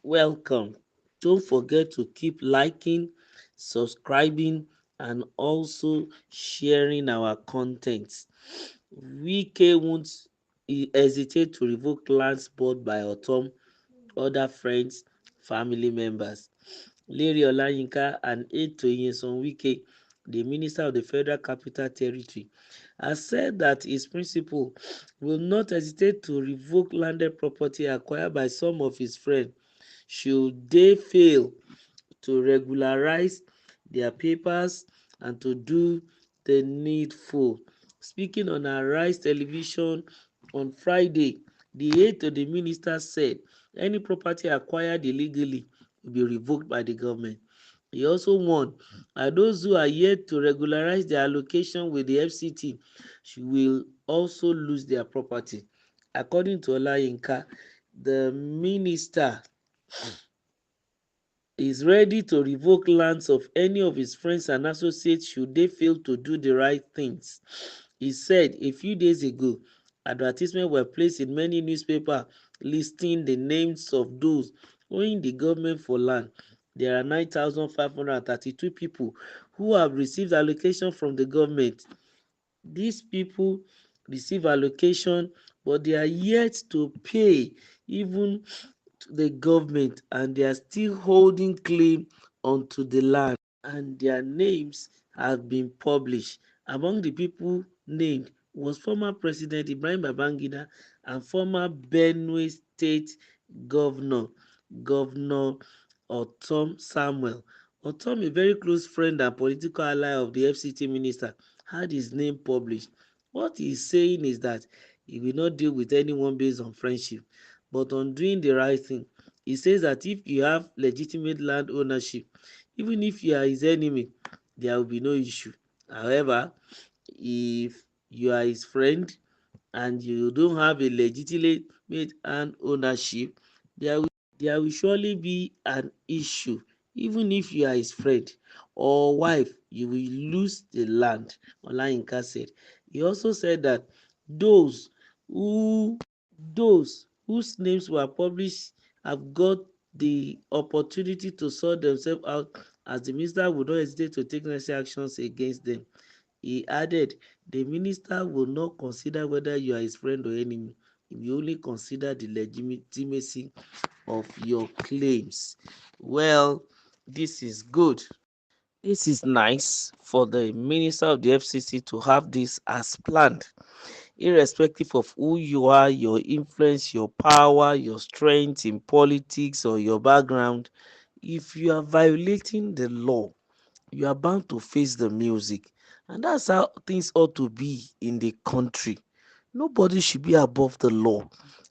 welcome. Don't forget to keep liking, subscribing, and also sharing our content. Wike won't hesitate to revoke lands bought by Ortom, other friends, family members. Larry Olayinka, an aide to Nyesom Wike, the Minister of the Federal Capital Territory, has said that his principal will not hesitate to revoke landed property acquired by some of his friends should they fail to regularize their papers and to do the needful. Speaking on Arise Television on Friday, the aide to the minister said any property acquired illegally will be revoked by the government. He also warned that those who are yet to regularize their allocation with the FCT will also lose their property. According to Olayinka, the minister is ready to revoke lands of any of his friends and associates should they fail to do the right things. He said a few days ago, advertisements were placed in many newspapers listing the names of those owing the government for land. There are 9,532 people who have received allocation from the government. These people receive allocation, but they are yet to pay even to the government, and they are still holding claim onto the land, and their names have been published. Among the people named was former President Ibrahim Babangida and former Benue State Governor, Governor Ortom Samuel. Ortom, a very close friend and political ally of the FCT minister, had his name published. What he is saying is that he will not deal with anyone based on friendship, but on doing the right thing. He says that if you have legitimate land ownership, even if you are his enemy, there will be no issue. However, if you are his friend and you don't have a legitimate land ownership, there will surely be an issue. Even if you are his friend or wife, you will lose the land, Olayinka said. He also said that those who those whose names were published have got the opportunity to sort themselves out, as the minister would not hesitate to take necessary actions against them. He added, the minister will not consider whether you are his friend or enemy. He will only consider the legitimacy of your claims. Well, this is good. This is nice for the minister of the FCC to have this as planned, irrespective of who you are, your influence, your power, your strength in politics, or your background. If you are violating the law, you are bound to face the music. And that's how things ought to be in the country. Nobody should be above the law,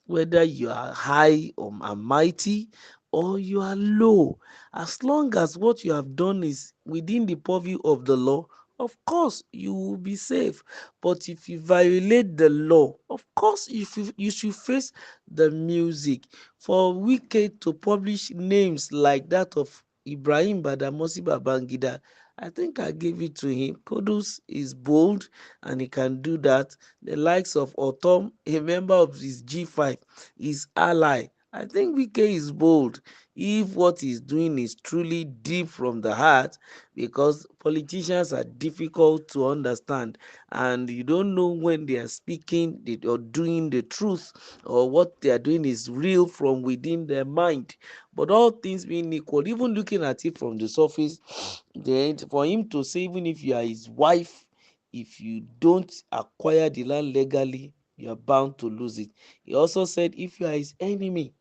whether you are high or mighty or you are low. As long as what you have done is within the purview of the law, of course you will be safe. But if you violate the law, of course you should face the music. For Wike to publish names like that of Ibrahim Badamosi Babangida, I think I gave it to him. Kudus is bold and he can do that. The likes of Ortom, a member of his G5, his ally. I think Wike is bold if what he's doing is truly deep from the heart, because politicians are difficult to understand and you don't know when they are speaking or doing the truth, or what they are doing is real from within their mind. But all things being equal, even looking at it from the surface, then for him to say, even if you are his wife, if you don't acquire the land legally, you are bound to lose it. He also said, if you are his enemy,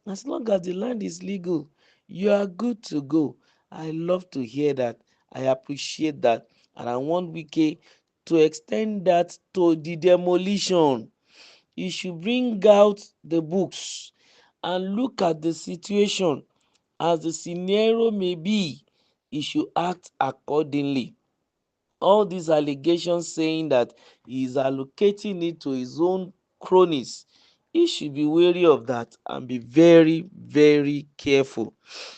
as long as the land is legal, you are good to go. I love to hear that. I appreciate that. And I want Wike to extend that to the demolition. He should bring out the books and look at the situation as the scenario may be. He should act accordingly. All these allegations saying that he is allocating it to his own cronies, he should be wary of that and be very, very careful.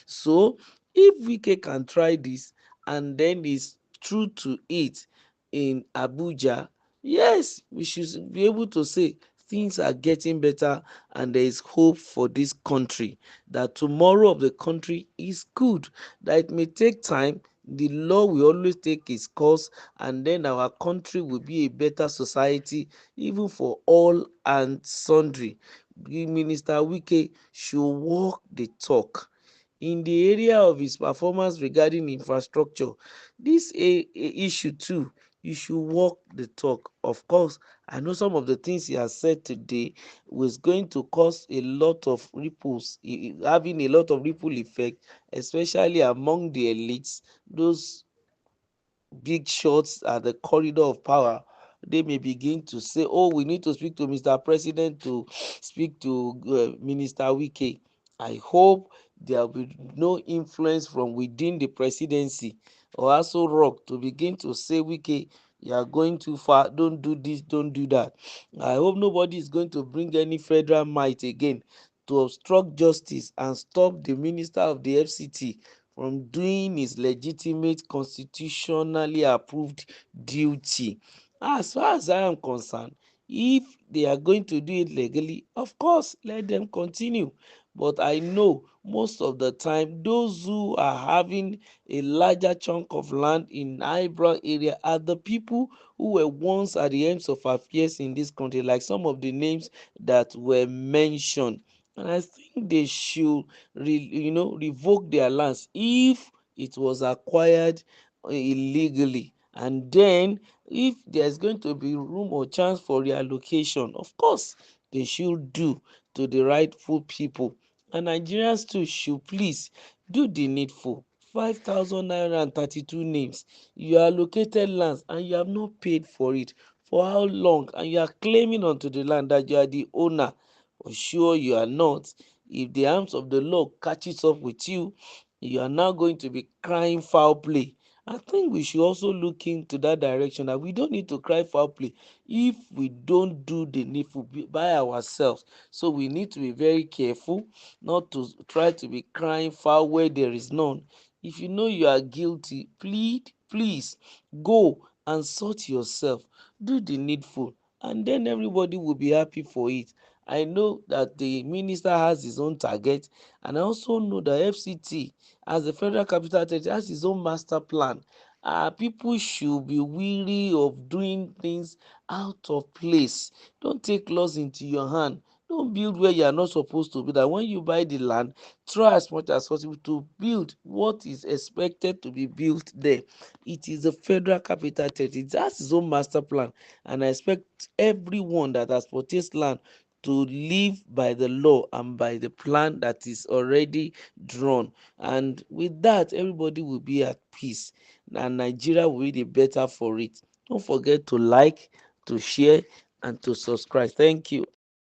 So if Wike can try this and then is true to it in Abuja, yes, we should be able to say things are getting better and there is hope for this country, that tomorrow of the country is good, that it may take time, the law will always take its course, and then our country will be a better society even for all and sundry. The Minister Wike should walk the talk in the area of his performance regarding infrastructure. This a issue too, you should walk the talk. Of course, I know some of the things he has said today was going to cause a lot of ripples, having a lot of ripple effect, especially among the elites, those big shots at the corridor of power. They may begin to say, oh, we need to speak to Mr. President to speak to Minister Wike. I hope there will be no influence from within the presidency or also Rock to begin to say, Wike, you are going too far, don't do this, don't do that. I hope nobody is going to bring any federal might again to obstruct justice and stop the Minister of the FCT from doing his legitimate constitutionally approved duty. As far as I am concerned, if they are going to do it legally, of course, let them continue. But I know most of the time, those who are having a larger chunk of land in eyebrow area are the people who were once at the ends of affairs in this country, like some of the names that were mentioned. And I think they should revoke their lands if it was acquired illegally, and then if there's going to be room or chance for reallocation, of course they should do to the rightful people. And Nigerians too should please do the needful. 5,932 names, you allocated lands and you have not paid for it. For how long? And you are claiming onto the land that you are the owner. For sure you are not. If the arms of the law catches up with you, you are now going to be crying foul play. I think we should also look into that direction, that we don't need to cry foul play if we don't do the needful by ourselves. So we need to be very careful not to try to be crying foul where there is none. If you know you are guilty, please go and sort yourself, do the needful, and then everybody will be happy for it. I know that the minister has his own target, and I also know the FCT, as the Federal Capital Territory, has his own master plan. People should be weary of doing things out of place. Don't take laws into your hand. Don't build where you are not supposed to be. That when you buy the land, try as much as possible to build what is expected to be built there. It is the Federal Capital Territory. It has its own master plan, and I expect everyone that has purchased land to live by the law and by the plan that is already drawn. And with that, everybody will be at peace, and Nigeria will be the better for it. Don't forget to like, to share, and to subscribe. Thank you.